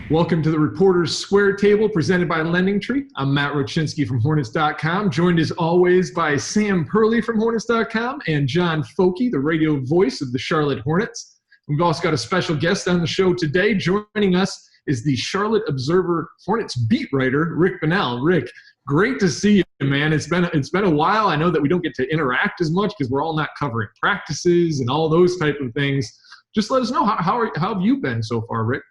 Welcome to the Reporters Square Table presented by LendingTree. I'm Matt Rochinski from Hornets.com, joined as always by Sam Purley from Hornets.com and John Folke, the radio voice of the Charlotte Hornets. We've also got a special guest on the show today. Joining us is the Charlotte Observer Hornets beat writer, Rick Bonnell. Rick, great to see you, man. It's been a while. I know that we don't get to interact as much because we're all not covering practices and all those type of things. Just let us know, how have you been so far, Rick?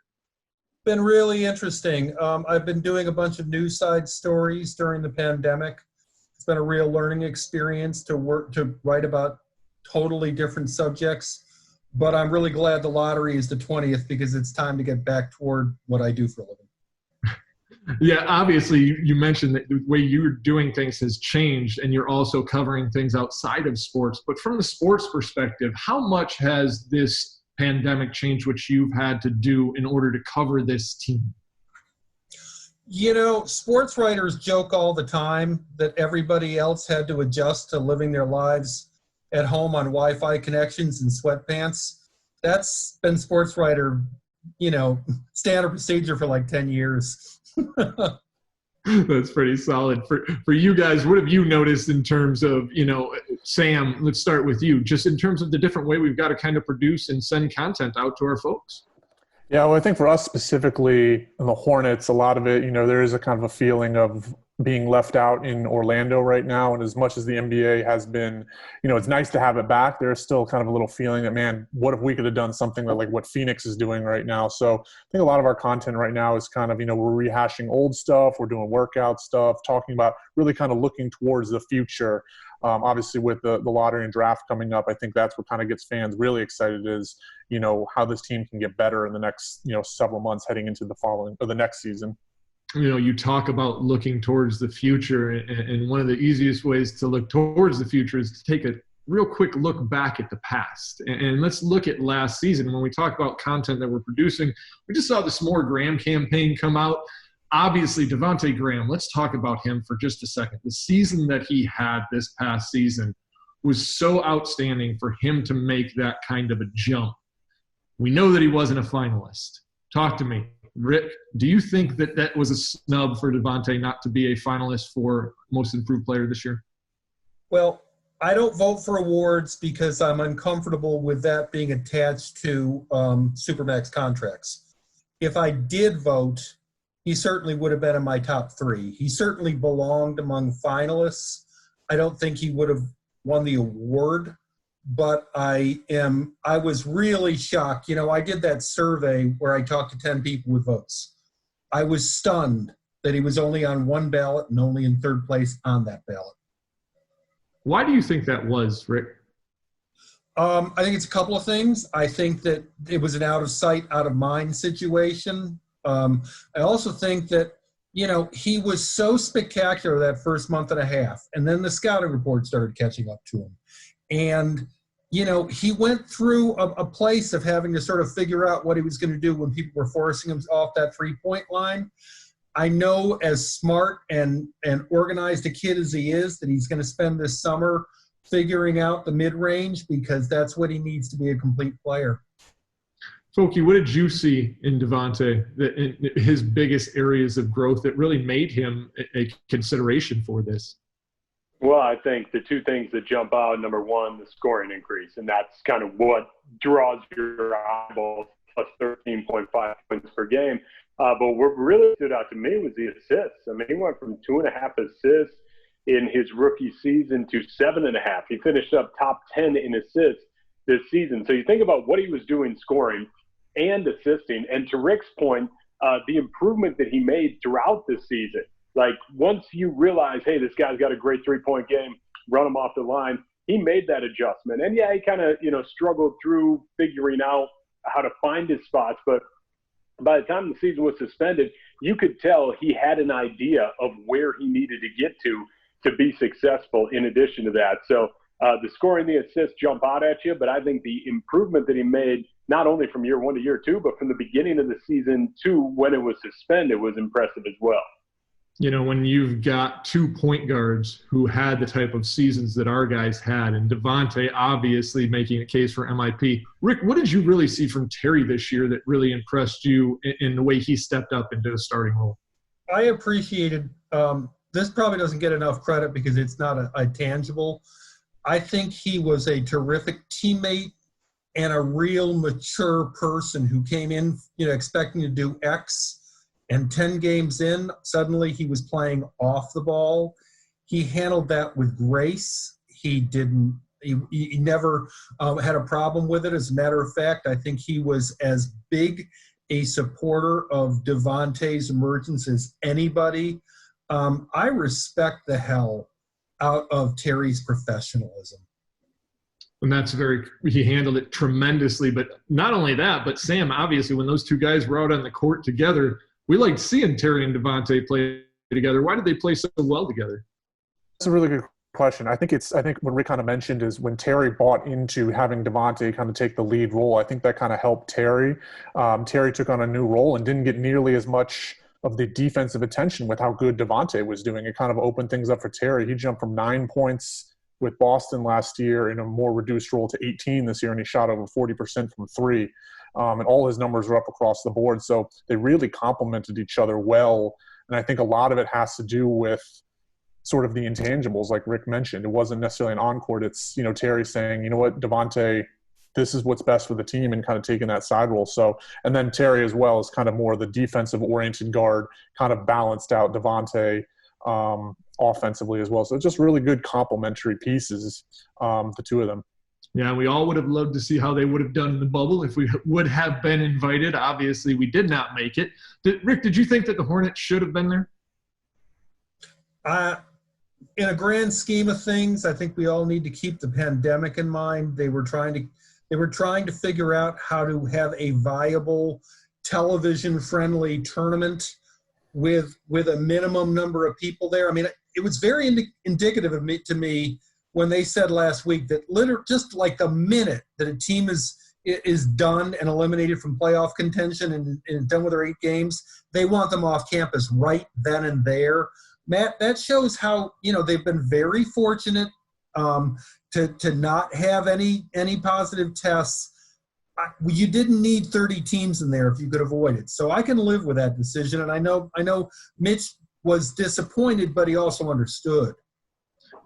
Been really interesting. I've been doing a bunch of news side stories during the pandemic. It's been a real learning experience to write about totally different subjects. But I'm really glad the lottery is the 20th because it's time to get back toward what I do for a living. Yeah, obviously you mentioned that the way you're doing things has changed and you're also covering things outside of sports. But from the sports perspective, how much has this pandemic changed what you've had to do in order to cover this team? You know, sports writers joke all the time that everybody else had to adjust to living their lives at home on Wi-Fi connections and sweatpants. That's been sports writer, standard procedure for like 10 years. That's pretty solid. For you guys, what have you noticed in terms of, Sam, let's start with you, just in terms of the different way we've got to kind of produce and send content out to our folks? Yeah, well, I think for us specifically in the Hornets, a lot of it, there is a kind of a feeling of being left out in Orlando right now. And as much as the NBA has been, it's nice to have it back, there's still kind of a little feeling that, man, what if we could have done something like what Phoenix is doing right now? So I think a lot of our content right now is kind of, we're rehashing old stuff, we're doing workout stuff, talking about really kind of looking towards the future. Obviously with the lottery and draft coming up, I think that's what kind of gets fans really excited is, how this team can get better in the next, several months heading into the next season. You talk about looking towards the future, and one of the easiest ways to look towards the future is to take a real quick look back at the past. And let's look at last season. When we talk about content that we're producing, we just saw the S'more Graham campaign come out. Obviously, Devante Graham, let's talk about him for just a second. The season that he had this past season was so outstanding for him to make that kind of a jump. We know that he wasn't a finalist. Talk to me. Rick, do you think that was a snub for Devante not to be a finalist for Most Improved Player this year? Well, I don't vote for awards because I'm uncomfortable with that being attached to Supermax contracts. If I did vote, he certainly would have been in my top three. He certainly belonged among finalists. I don't think he would have won the award, but I was really shocked. I did that survey where I talked to 10 people with votes. I was stunned that he was only on one ballot and only in third place on that ballot. Why do you think that was, Rick? I think it's a couple of things. I think that it was an out of sight, out of mind situation. I also think that, he was so spectacular that first month and a half, and then the scouting report started catching up to him. And, he went through a place of having to sort of figure out what he was going to do when people were forcing him off that 3-point line. I know as smart and organized a kid as he is that he's going to spend this summer figuring out the mid-range because that's what he needs to be a complete player. Folke, what did you see in Devante, in his biggest areas of growth that really made him a consideration for this? Well, I think the two things that jump out, number one, the scoring increase, and that's kind of what draws your eyeballs, plus 13.5 points per game. But what really stood out to me was the assists. I mean, he went from 2.5 assists in his rookie season to 7.5. He finished up top 10 in assists this season. So you think about what he was doing scoring and assisting. And to Rick's point, the improvement that he made throughout this season. Like, once you realize, hey, this guy's got a great 3-point game, run him off the line, he made that adjustment. And, yeah, he kind of, struggled through figuring out how to find his spots. But by the time the season was suspended, you could tell he had an idea of where he needed to get to be successful in addition to that. So the scoring, the assists jump out at you, but I think the improvement that he made, not only from year one to year two, but from the beginning of the season to when it was suspended, was impressive as well. You know, when you've got 2 point guards who had the type of seasons that our guys had, and Devante obviously making a case for MIP. Rick, what did you really see from Terry this year that really impressed you in the way he stepped up into the starting role? I appreciated this probably doesn't get enough credit because it's not a tangible. I think he was a terrific teammate and a real mature person who came in, expecting to do X, and 10 games in, suddenly he was playing off the ball. He handled that with grace. He never had a problem with it. As a matter of fact, I think he was as big a supporter of Devante's emergence as anybody. I respect the hell out of Terry's professionalism. And he handled it tremendously. But not only that, but Sam, obviously, when those two guys were out on the court together, we liked seeing Terry and Devante play together. Why did they play so well together? That's a really good question. I think what Rick kind of mentioned is when Terry bought into having Devante kind of take the lead role, I think that kind of helped Terry. Terry took on a new role and didn't get nearly as much of the defensive attention with how good Devante was doing. It kind of opened things up for Terry. He jumped from 9 points with Boston last year in a more reduced role to 18 this year, and he shot over 40% from three. And all his numbers were up across the board. So they really complemented each other well. And I think a lot of it has to do with sort of the intangibles, like Rick mentioned. It wasn't necessarily an on-court. It's, Terry saying, you know what, Devante, this is what's best for the team, and kind of taking that side role. So, and then Terry as well is kind of more the defensive-oriented guard, kind of balanced out Devante offensively as well. So just really good complementary pieces, the two of them. Yeah, we all would have loved to see how they would have done in the bubble if we would have been invited. Obviously, we did not make it. Rick, did you think that the Hornets should have been there? In a grand scheme of things, I think we all need to keep the pandemic in mind. They were trying to figure out how to have a viable television-friendly tournament with a minimum number of people there. I mean, it was very indicative to me when they said last week that just like the minute that a team is done and eliminated from playoff contention and done with their 8 games, they want them off campus right then and there. Matt, that shows how, they've been very fortunate to not have any positive tests. You didn't need 30 teams in there if you could avoid it. So I can live with that decision. And I know Mitch was disappointed, but he also understood.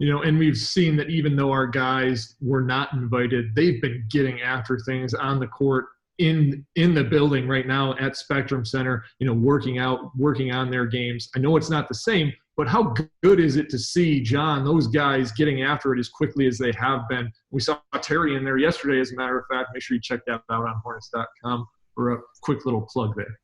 And we've seen that even though our guys were not invited, they've been getting after things on the court in the building right now at Spectrum Center, working on their games. I know it's not the same, but how good is it to see, John, those guys getting after it as quickly as they have been? We saw Terry in there yesterday, as a matter of fact. Make sure you check that out on Hornets.com for a quick little plug there.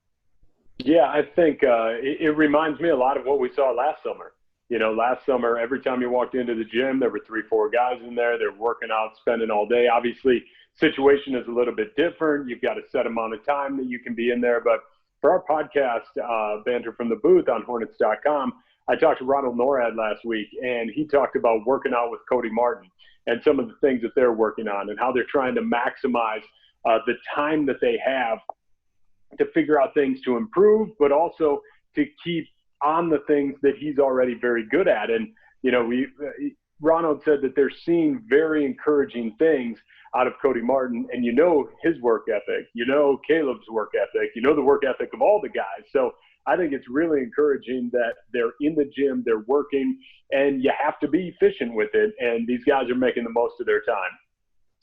Yeah, I think it reminds me a lot of what we saw last summer. Last summer, every time you walked into the gym, there were 3-4 guys in there. They're working out, spending all day. Obviously, situation is a little bit different. You've got a set amount of time that you can be in there. But for our podcast, Banter from the Booth on Hornets.com, I talked to Ronald Norad last week, and he talked about working out with Cody Martin and some of the things that they're working on and how they're trying to maximize the time that they have to figure out things to improve, but also to keep on the things that he's already very good at. And, Ronald said that they're seeing very encouraging things out of Cody Martin, and his work ethic, Caleb's work ethic, the work ethic of all the guys. So I think it's really encouraging that they're in the gym, they're working, and you have to be efficient with it. And these guys are making the most of their time.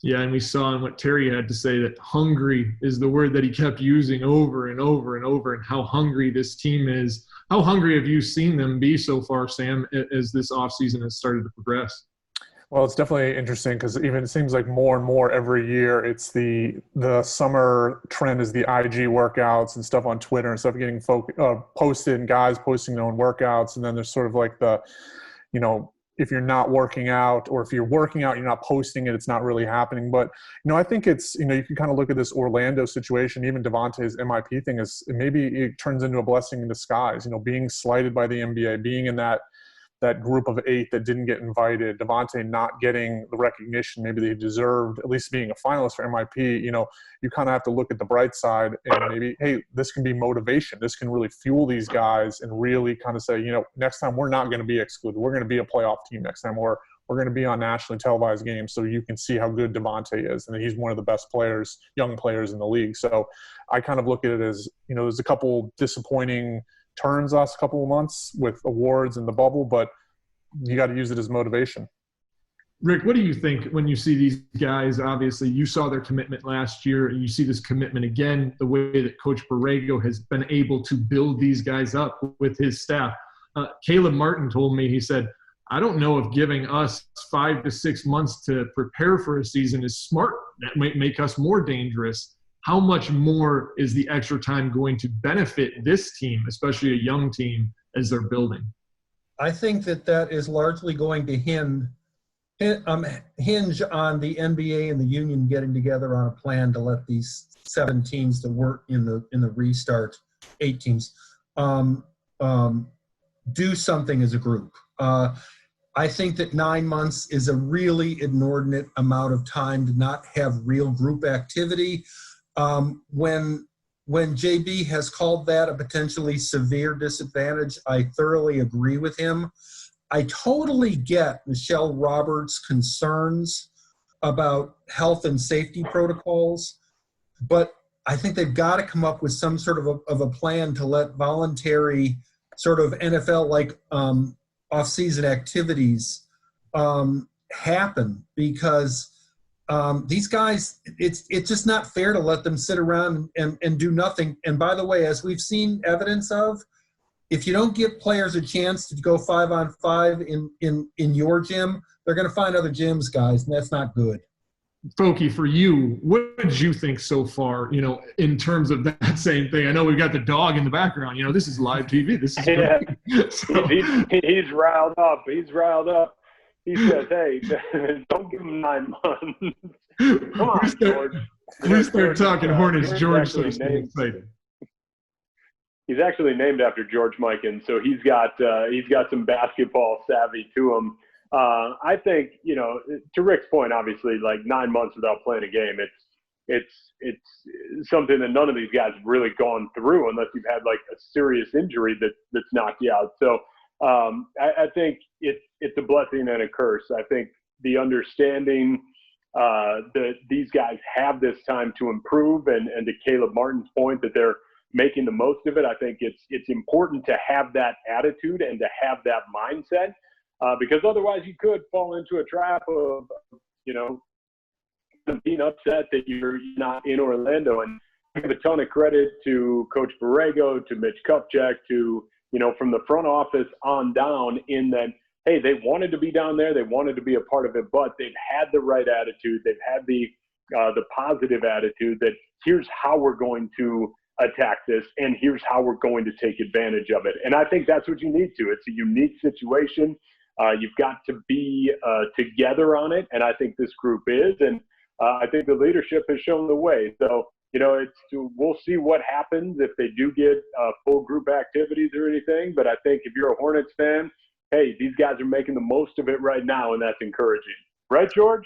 Yeah, and we saw in what Terry had to say that hungry is the word that he kept using over and over and over, and how hungry this team is. How hungry have you seen them be so far, Sam, as this offseason has started to progress? Well, it's definitely interesting because even it seems like more and more every year it's the summer trend is the IG workouts and stuff on Twitter and stuff getting posted, and guys posting their own workouts. And then there's sort of like the, if you're not working out, or if you're working out, you're not posting it, it's not really happening. But, I think it's, you can kind of look at this Orlando situation, even Devante's MIP thing maybe it turns into a blessing in disguise, being slighted by the NBA, being in that that group of 8 that didn't get invited, Devante not getting the recognition maybe they deserved, at least being a finalist for MIP, you know, you kind of have to look at the bright side and maybe, hey, this can be motivation. This can really fuel these guys and really kind of say, you know, next time we're not going to be excluded. We're going to be a playoff team next time. We're going to be on nationally televised games so you can see how good Devante is. And he's one of the best players, young players in the league. So I kind of look at it as, you know, there's a couple disappointing turns last couple of months with awards and the bubble, but you got to use it as motivation. Rick, what do you think when you see these guys? Obviously, you saw their commitment last year, and you see this commitment again, the way that Coach Borrego has been able to build these guys up with his staff. Caleb Martin told me, he said, I don't know if giving us 5 to 6 months to prepare for a season is smart. That might make us more dangerous. How much more is the extra time going to benefit this team, especially a young team, as they're building? I think that is largely going to hinge on the NBA and the union getting together on a plan to let these 7 teams that work in the restart, 8 teams, do something as a group. I think that 9 months is a really inordinate amount of time to not have real group activity. When JB has called that a potentially severe disadvantage, I thoroughly agree with him. I totally get Michelle Roberts' concerns about health and safety protocols, but I think they've got to come up with some sort of a plan to let voluntary sort of NFL-like off-season activities happen, because these guys, it's just not fair to let them sit around and do nothing. And by the way, as we've seen evidence of, if you don't give players a chance to go 5-on-5 in your gym, they're going to find other gyms, guys, and that's not good. Folky, for you, what did you think so far, you know, in terms of that same thing? I know we've got the dog in the background. You know, this is live TV. This is great. So. He's riled up. He says, hey, don't give him 9 months. Come on, George. We start talking Hornets. George starts getting excited. He's actually named after George Mikan, so he's got some basketball savvy to him. I think, you know, to Rick's point, obviously, like 9 months without playing a game, it's something that none of these guys have really gone through unless you've had like a serious injury that's knocked you out. So I think it's a blessing and a curse. I think the understanding that these guys have this time to improve, and to Caleb Martin's point that they're making the most of it, I think it's important to have that attitude and to have that mindset, because otherwise you could fall into a trap of, you know, being upset that you're not in Orlando. And I give a ton of credit to Coach Borrego, to Mitch Kupchak, to, you know, from the front office on down, in that, hey, they wanted to be down there, they wanted to be a part of it, but they've had the right attitude, they've had the positive attitude that here's how we're going to attack this, and here's how we're going to take advantage of it. And I think that's what you need to. It's a unique situation. You've got to be together on it, and I think this group is, and I think the leadership has shown the way. So, you know, we'll see what happens if they do get full group activities or anything, but I think if you're a Hornets fan, hey, these guys are making the most of it right now, and that's encouraging. Right, George?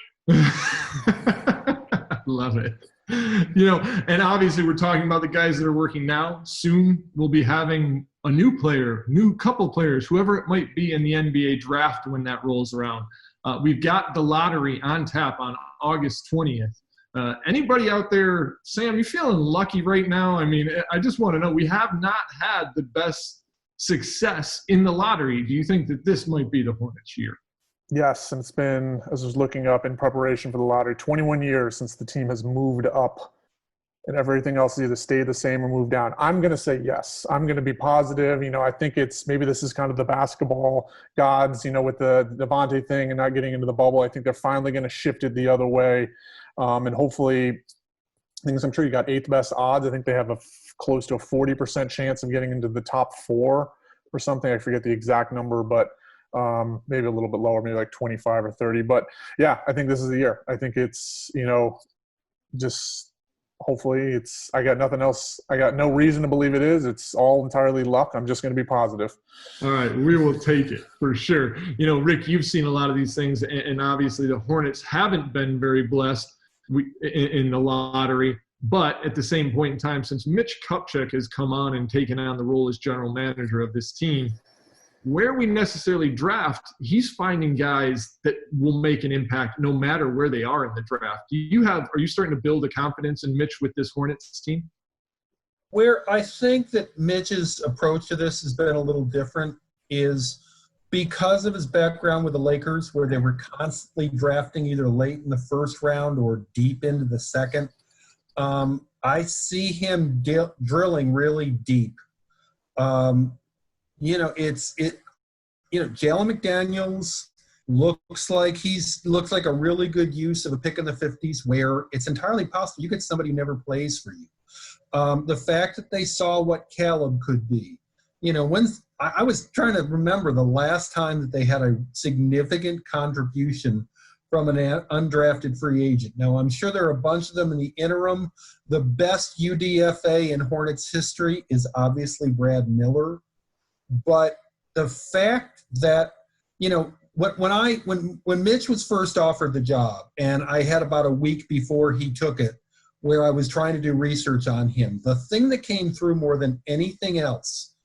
Love it. You know, and obviously we're talking about the guys that are working now. Soon we'll be having a new couple players, whoever it might be in the NBA draft when that rolls around. We've got the lottery on tap on August 20th. Anybody out there, Sam, you feeling lucky right now? I mean, I just want to know, we have not had the best success in the lottery. Do you think that this might be the Hornets' year? Yes, and it's been, as I was looking up in preparation for the lottery, 21 years since the team has moved up, and everything else has either stayed the same or moved down. I'm going to say yes. I'm going to be positive. You know, I think maybe this is kind of the basketball gods, you know, with the Devante thing and not getting into the bubble. I think they're finally going to shift it the other way. And hopefully, I'm sure you got 8th best odds. I think they have close to a 40% chance of getting into the top 4 or something. I forget the exact number, but maybe a little bit lower, maybe like 25 or 30. But yeah, I think this is the year. I think it's, you know, just hopefully I got nothing else. I got no reason to believe it is. It's all entirely luck. I'm just going to be positive. All right, we will take it for sure. Rick, you've seen a lot of these things, and obviously the Hornets haven't been very blessed in the lottery. But at the same point in time, since Mitch Kupchak has come on and taken on the role as general manager of this team, where we necessarily draft, he's finding guys that will make an impact no matter where they are in the draft. Are you starting to build a confidence in Mitch with this Hornets team? Where I think that Mitch's approach to this has been a little different is because of his background with the Lakers, where they were constantly drafting either late in the first round or deep into the second. I see him drilling really deep. Jalen McDaniels looks like a really good use of a pick in the 50s, where it's entirely possible you get somebody who never plays for you. The fact that they saw what Caleb could be, when I was trying to remember the last time that they had a significant contribution from an undrafted free agent. Now, I'm sure there are a bunch of them in the interim. The best UDFA in Hornets history is obviously Brad Miller. But the fact that, when Mitch was first offered the job, and I had about a week before he took it, where I was trying to do research on him, the thing that came through more than anything else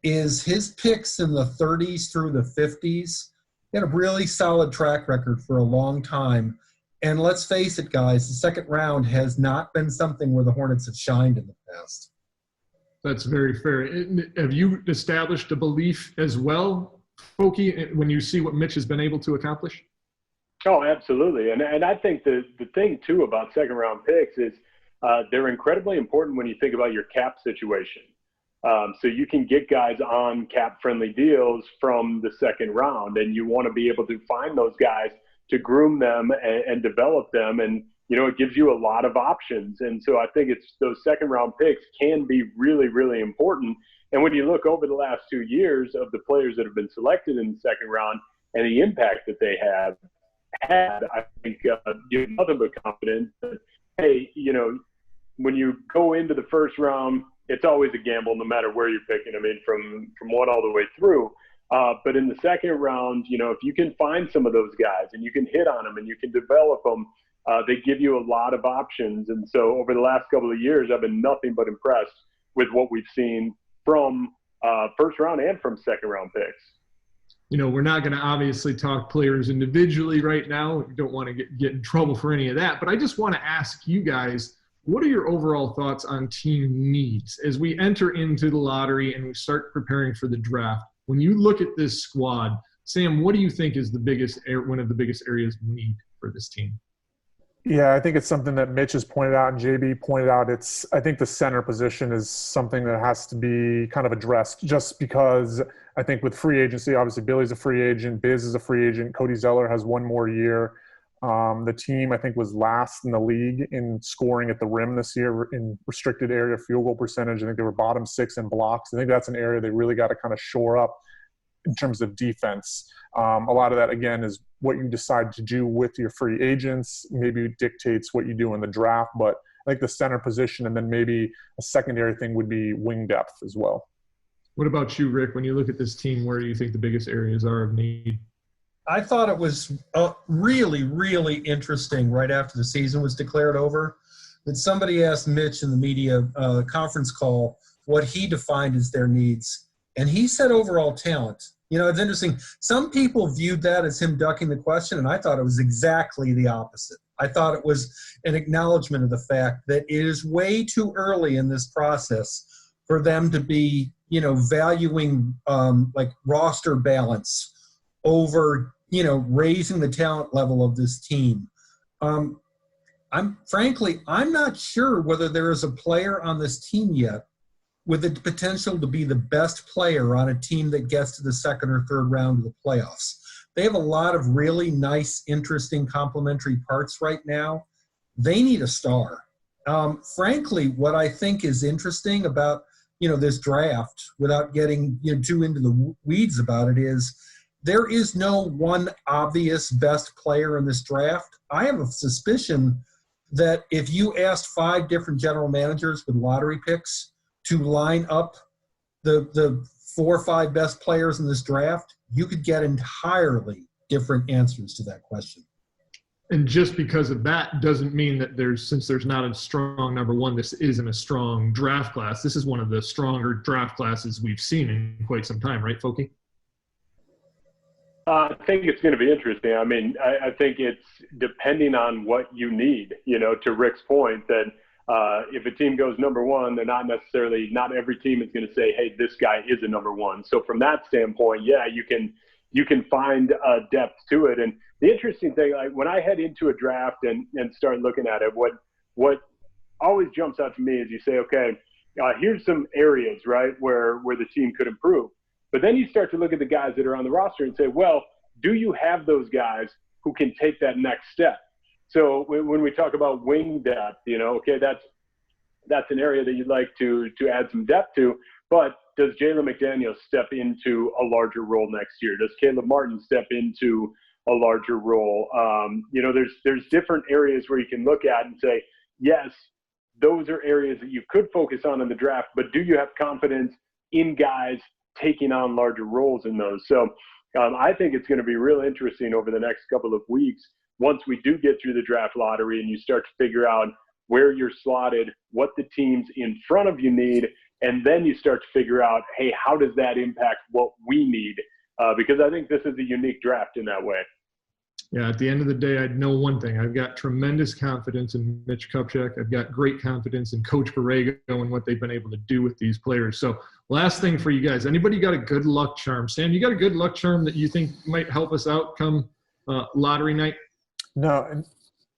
is his picks in the 30s through the 50s. He had a really solid track record for a long time. And let's face it, guys, the second round has not been something where the Hornets have shined in the past. That's very fair. Have you established a belief as well, Pokey, when you see what Mitch has been able to accomplish? Oh, absolutely. And I think the thing, too, about second-round picks is they're incredibly important when you think about your cap situation. So you can get guys on cap-friendly deals from the second round, and you want to be able to find those guys to groom them and develop them. And, it gives you a lot of options. And so I think it's those second-round picks can be really, really important. And when you look over the last 2 years of the players that have been selected in the second round and the impact that they have had, I think you have nothing but confidence that, hey, when you go into the first round, it's always a gamble no matter where you're picking. I mean, from one all the way through. But in the second round, if you can find some of those guys and you can hit on them and you can develop them, they give you a lot of options. And so over the last couple of years, I've been nothing but impressed with what we've seen from first round and from second round picks. We're not going to obviously talk players individually right now. We don't want to get in trouble for any of that. But I just want to ask you guys, what are your overall thoughts on team needs as we enter into the lottery and we start preparing for the draft? When you look at this squad, Sam, what do you think is one of the biggest areas of need for this team? Yeah, I think it's something that Mitch has pointed out and JB pointed out. I think the center position is something that has to be kind of addressed, just because I think with free agency, obviously Billy's a free agent, Biz is a free agent, Cody Zeller has one more year. The team, I think, was last in the league in scoring at the rim this year in restricted area field goal percentage. I think they were bottom 6 in blocks. I think that's an area they really got to kind of shore up in terms of defense. A lot of that, again, is what you decide to do with your free agents. Maybe dictates what you do in the draft, but I think the center position and then maybe a secondary thing would be wing depth as well. What about you, Rick? When you look at this team, where do you think the biggest areas are of need? I thought it was really, really interesting right after the season was declared over that somebody asked Mitch in the media conference call what he defined as their needs. And he said overall talent. It's interesting. Some people viewed that as him ducking the question, and I thought it was exactly the opposite. I thought it was an acknowledgement of the fact that it is way too early in this process for them to be, valuing like roster balance over, raising the talent level of this team. I'm not sure whether there is a player on this team yet with the potential to be the best player on a team that gets to the second or third round of the playoffs. They have a lot of really nice, interesting complementary parts right now. They need a star. Frankly, what I think is interesting about, this draft, without getting too into the weeds about it, is there is no one obvious best player in this draft. I have a suspicion that if you asked 5 different general managers with lottery picks to line up the 4 or 5 best players in this draft, you could get entirely different answers to that question. And just because of that doesn't mean that since there's not a strong number one, this isn't a strong draft class. This is one of the stronger draft classes we've seen in quite some time, right, Folky? I think it's going to be interesting. I mean, I think it's depending on what you need, to Rick's point that if a team goes number one, not every team is going to say, hey, this guy is a number one. So from that standpoint, yeah, you can find depth to it. And the interesting thing, like when I head into a draft and start looking at it, what always jumps out to me is you say, okay, here's some areas, right, where the team could improve. But then you start to look at the guys that are on the roster and say, well, do you have those guys who can take that next step? So when we talk about wing depth, okay, that's an area that you'd like to add some depth to. But does Jalen McDaniels step into a larger role next year? Does Caleb Martin step into a larger role? There's different areas where you can look at and say, yes, those are areas that you could focus on in the draft, but do you have confidence in guys taking on larger roles in those? So I think it's going to be real interesting over the next couple of weeks once we do get through the draft lottery and you start to figure out where you're slotted, what the teams in front of you need, and then you start to figure out, hey, how does that impact what we need? Because I think this is a unique draft in that way. Yeah, at the end of the day, I know one thing. I've got tremendous confidence in Mitch Kupchak. I've got great confidence in Coach Borrego and what they've been able to do with these players. So last thing for you guys, anybody got a good luck charm? Sam, you got a good luck charm that you think might help us out come lottery night? No, and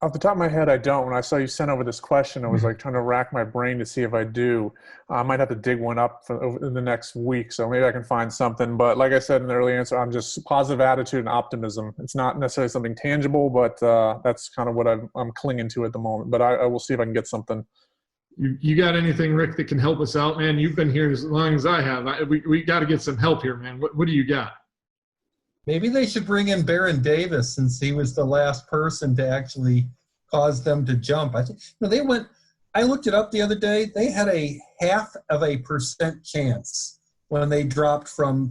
off the top of my head, I don't. When I saw you sent over this question, I was like trying to rack my brain to see if I do. I might have to dig one up in the next week, so maybe I can find something. But like I said in the early answer, I'm just positive attitude and optimism. It's not necessarily something tangible, but that's kind of what I'm clinging to at the moment. But I will see if I can get something. You got anything, Rick, that can help us out, man? You've been here as long as I have. We got to get some help here, man. What do you got? Maybe they should bring in Baron Davis since he was the last person to actually cause them to jump. I think they went. I looked it up the other day. They had a 0.5% chance when they jumped from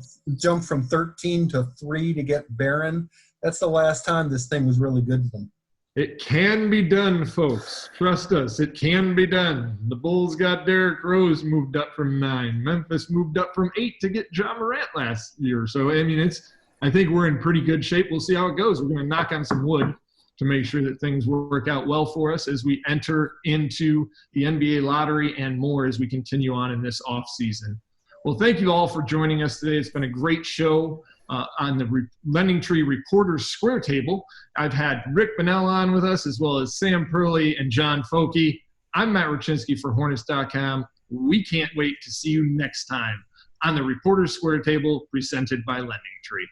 13 to 3 to get Baron. That's the last time this thing was really good to them. It can be done, folks. Trust us. It can be done. The Bulls got Derrick Rose moved up from 9. Memphis moved up from 8 to get Ja Morant last year. So, I mean, I think we're in pretty good shape. We'll see how it goes. We're going to knock on some wood to make sure that things work out well for us as we enter into the NBA lottery and more as we continue on in this offseason. Well, thank you all for joining us today. It's been a great show on the Lending Tree Reporters Square Table. I've had Rick Bonnell on with us as well as Sam Perley and John Folke. I'm Matt Raczynski for Hornets.com. We can't wait to see you next time on the Reporters Square Table presented by Lending Tree.